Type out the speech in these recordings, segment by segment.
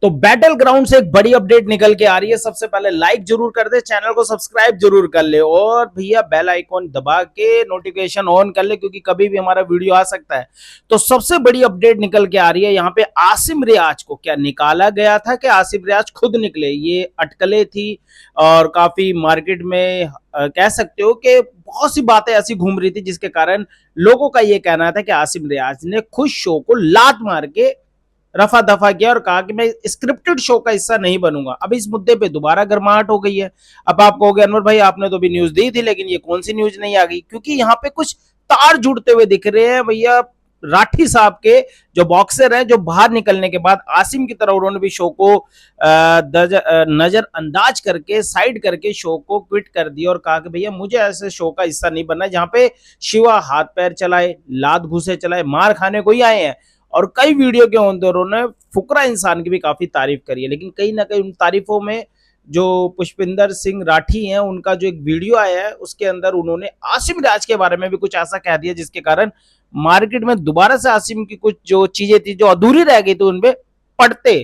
तो battle ground से एक बड़ी अपडेट निकल के आ रही है। सबसे पहले लाइक जरूर कर दे, चैनल को सब्सक्राइब जरूर कर ले और भैया बेल आइकॉन दबा के नोटिफिकेशन ऑन कर ले, क्योंकि कभी भी हमारा वीडियो आ सकता है। तो सबसे बड़ी अपडेट निकल के आ रही है यहाँ पे, आसिम रियाज को क्या निकाला गया था कि आसिम रियाज खुद निकले, ये अटकलें थी और काफी मार्केट में कह सकते हो कि बहुत सी बातें ऐसी घूम रही थी, जिसके कारण लोगों का ये कहना था कि आसिम रियाज ने खुद शो को लात मार के रफा दफा किया और कहा कि मैं स्क्रिप्टेड शो का हिस्सा नहीं बनूंगा। अब इस मुद्दे पे दोबारा गर्माहट हो गई है। अब आप कहोगे अनवर भाई आपने तो भी न्यूज दी थी, लेकिन ये कौन सी न्यूज नहीं आ गई? क्योंकि यहाँ पे कुछ तार जुड़ते हुए दिख रहे हैं भैया। राठी साहब के जो बॉक्सर हैं, जो बाहर निकलने के बाद आसिम की तरह उन्होंने भी शो को नजरअंदाज करके साइड करके शो को क्विट कर दिया और कहा कि भैया मुझे ऐसे शो का हिस्सा नहीं बनना जहां पे शिवा हाथ पैर चलाए, लात घुसे चलाए, मार खाने को ही आए हैं। और कई वीडियो के अंदर उन्होंने फुकरा इंसान की भी काफी तारीफ करी है, लेकिन कहीं ना कहीं उन तारीफों में जो पुष्पिंदर सिंह राठी हैं, उनका जो एक वीडियो आया है उसके अंदर उन्होंने आसिम रियाज के बारे में भी कुछ ऐसा कह दिया, जिसके कारण मार्केट में दोबारा से आसिम की कुछ जो चीजें थी जो अधूरी रह गई थी, उनपे पड़ते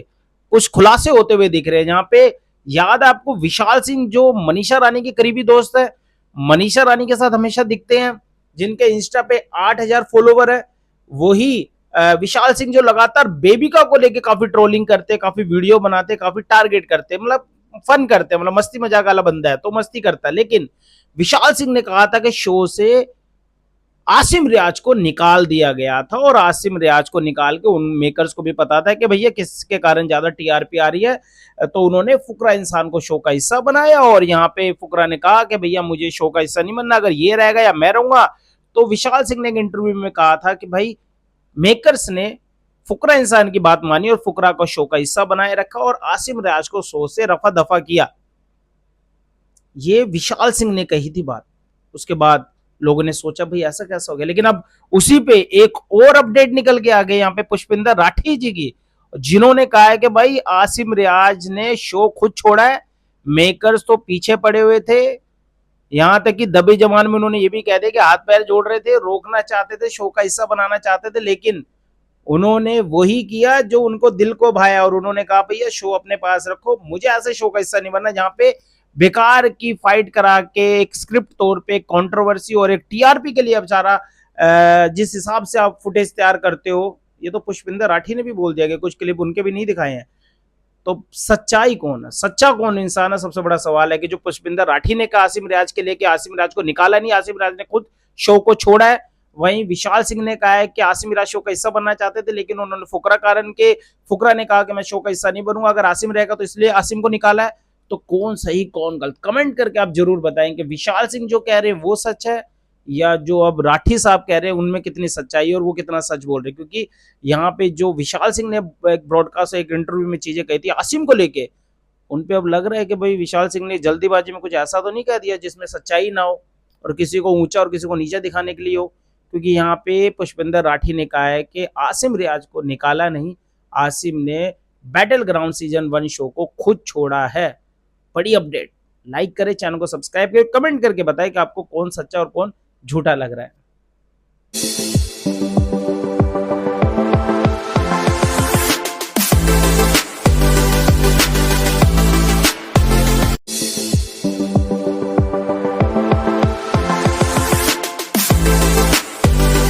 कुछ खुलासे होते हुए दिख रहे हैं। जहां पे याद है आपको, विशाल सिंह जो मनीषा रानी के करीबी दोस्त है, मनीषा रानी के साथ हमेशा दिखते हैं, जिनके इंस्टा पे 8,000 फॉलोवर है, वही विशाल सिंह जो लगातार बेबिका को लेके काफी ट्रोलिंग करते, काफी वीडियो बनाते, काफी टारगेट करते, मतलब फन करते, मतलब मस्ती मजाक वाला बंदा है तो मस्ती करता है। लेकिन विशाल सिंह ने कहा था कि शो से आसिम रियाज को निकाल दिया गया था और आसिम रियाज को निकाल के उन मेकर्स को भी पता था कि भैया किसके कारण ज्यादा टीआरपी आ रही है, तो उन्होंने फुकरा इंसान को शो का हिस्सा बनाया। और यहाँ पे फुकरा ने कहा कि भैया मुझे शो का हिस्सा नहीं बनना, अगर ये रहेगा या मैं रहूंगा। तो विशाल सिंह ने एक इंटरव्यू में कहा था कि भाई मेकर्स ने फुकरा इंसान की बात मानी और फुकरा को शो का हिस्सा बनाए रखा और आसिम रियाज को शो से रफा दफा किया। ये विशाल सिंह ने कही थी बात। उसके बाद लोगों ने सोचा भाई ऐसा कैसा हो गया, लेकिन अब उसी पे एक और अपडेट निकल के आ गई यहाँ पे पुष्पिंदर राठी जी की, जिन्होंने कहा है कि भाई आसिम रियाज ने शो खुद छोड़ा है, मेकर्स तो पीछे पड़े हुए थे। यहां तक कि दबे जमान में उन्होंने ये भी कह दिया कि हाथ पैर जोड़ रहे थे, रोकना चाहते थे, शो का हिस्सा बनाना चाहते थे, लेकिन उन्होंने वही किया जो उनको दिल को भाया और उन्होंने कहा भैया शो अपने पास रखो, मुझे ऐसे शो का हिस्सा नहीं बनना जहां पे बेकार की फाइट करा के एक स्क्रिप्ट तौर पे कंट्रोवर्सी और एक टीआरपी के लिए अब सारा जिस हिसाब से आप फुटेज तैयार करते हो। ये तो पुष्पिंदर राठी ने भी बोल दिया कि कुछ क्लिप उनके भी नहीं दिखाए हैं। तो सच्चाई कौन है, सच्चा कौन इंसान है, सबसे बड़ा सवाल है। कि जो पुष्पिंदर राठी ने कहा आसिम रियाज के लिए कि आसिम रियाज को निकाला नहीं, आसिम रियाज ने खुद शो को छोड़ा है। वहीं विशाल सिंह ने कहा है कि आसिम रियाज शो का हिस्सा बनना चाहते थे, लेकिन उन्होंने फुकरा कारण के फुकरा ने कहा कि मैं शो का हिस्सा नहीं बनूंगा, अगर आसिम रहेगा तो इसलिए आसिम को निकाला है। तो कौन सही कौन गलत, कमेंट करके आप जरूर बताएं कि विशाल सिंह जो कह रहे हैं वो सच है या जो अब राठी साहब कह रहे हैं उनमें कितनी सच्चाई है और वो कितना सच बोल रहे हैं। क्योंकि यहाँ पे जो विशाल सिंह ने एक ब्रॉडकास्ट एक इंटरव्यू में चीजें कही थी आसिम को लेके, उन पे अब लग रहा है कि भाई विशाल सिंह ने जल्दीबाजी में कुछ ऐसा तो नहीं कह दिया जिसमें सच्चाई ना हो और किसी को ऊंचा और किसी को नीचा दिखाने के लिए हो। क्योंकि यहाँ पे पुष्पिंदर राठी ने कहा है कि आसिम रियाज को निकाला नहीं, आसिम ने बैटल ग्राउंड सीजन 1 शो को खुद छोड़ा है। बड़ी अपडेट। लाइक करें, चैनल को सब्सक्राइब करें, कमेंट करके बताएं कि आपको कौन सच्चा और कौन झूठा लग रहा है।